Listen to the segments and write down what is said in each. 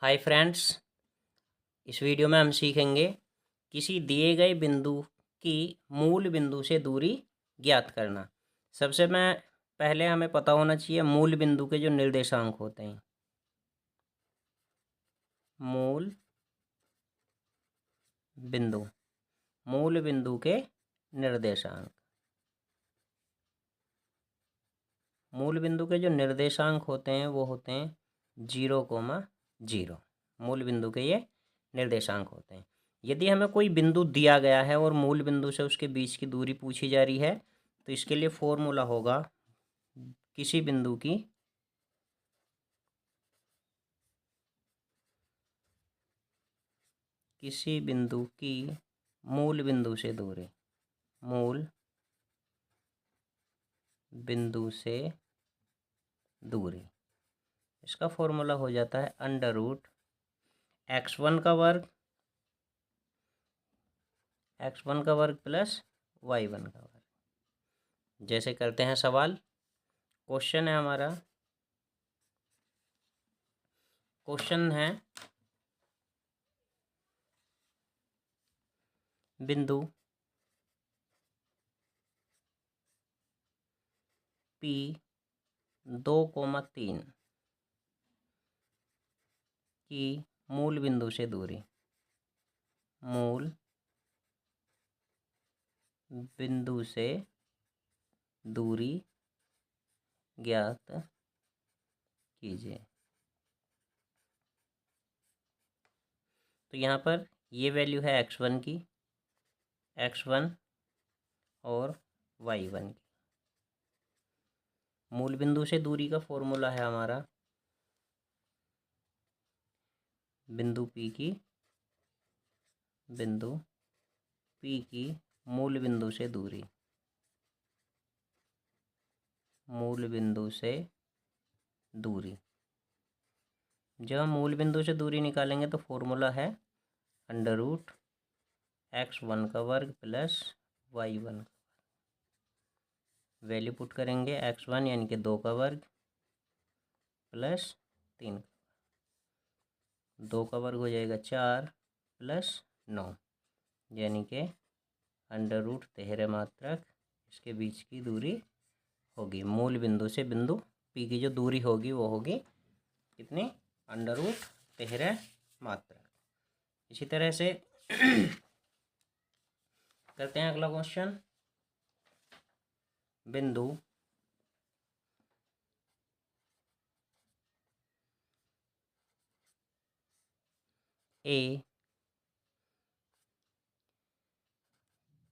Hi friends, इस video में हम सीखेंगे किसी दिए गए बिंदु की मूल बिंदु से दूरी ज्ञात करना। सबसे पहले हमें पता होना चाहिए मूल बिंदु के जो निर्देशांक होते हैं। मूल बिंदु के निर्देशांक। मूल बिंदु के जो निर्देशांक होते हैं वो होते हैं 0,0। मूल बिंदु के ये निर्देशांक होते हैं। यदि हमें कोई बिंदु दिया गया है और मूल बिंदु से उसके बीच की दूरी पूछी जा रही है तो इसके लिए फॉर्मूला होगा किसी बिंदु की मूल बिंदु से दूरी। मूल बिंदु से दूरी, इसका फॉर्मूला हो जाता है √x1 का वर्ग प्लस y1 का वर्ग। जैसे करते हैं सवाल। क्वेश्चन है हमारा, क्वेश्चन है बिंदु P 2,3 की मूल बिंदु से दूरी। मूल बिंदु से दूरी ज्ञात कीजिए। तो यहाँ पर ये वैल्यू है x1 की, x1 और y1 की। मूल बिंदु से दूरी का फॉर्मूला है हमारा बिंदु P की मूल बिंदु से दूरी। मूल बिंदु से दूरी, जब हम मूल बिंदु से दूरी निकालेंगे तो फॉर्मूला है √x1 का वर्ग प्लस y1 का। वैल्यू पुट करेंगे x1 यानी कि 2 का वर्ग प्लस 3 का। 2 का वर्ग हो जाएगा 4 प्लस 9 यानी कि √13 मात्रक इसके बीच की दूरी होगी। मूल बिंदु से बिंदु P की जो दूरी होगी वो होगी कितनी? √13 मात्रक। इसी तरह से करते हैं अगला क्वेश्चन। बिंदु A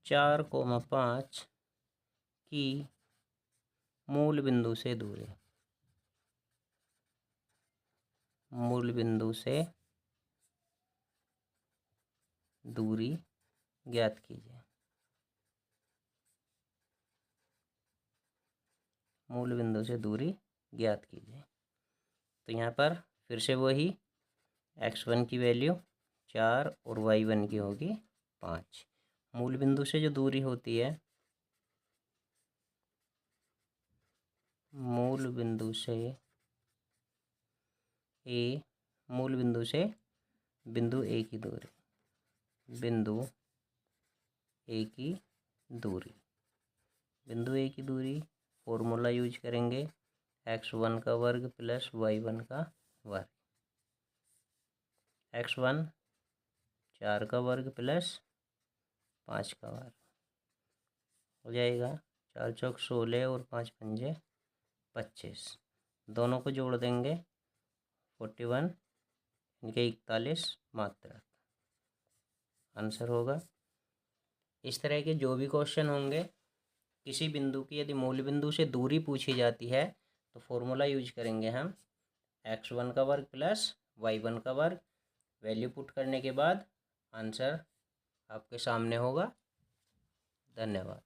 4,5 की मूल बिंदु से दूरी। मूल बिंदु से दूरी ज्ञात कीजिए। मूल बिंदु से दूरी ज्ञात कीजिए। तो यहाँ पर फिर से वही x1 की वैल्यू 4 और y1 की होगी 5। मूल बिंदु से जो दूरी होती है, मूल बिंदु से बिंदु A की दूरी। बिंदु A की दूरी फॉर्मूला यूज करेंगे x1 का वर्ग प्लस y1 का वर्ग। x1 4 का वर्ग प्लस 5 का वर्ग हो जाएगा 4 चौक 16 और 5 पंजे 25। दोनों को जोड़ देंगे 41 इनके 41 मात्रक आंसर होगा। इस तरह के जो भी क्वेश्चन होंगे, किसी बिंदु की यदि मूल बिंदु से दूरी पूछी जाती है तो फॉर्मूला यूज करेंगे हम x1 का वर्ग प्लस y1 का वर्ग। वैल्यू पुट करने के बाद आंसर आपके सामने होगा। धन्यवाद।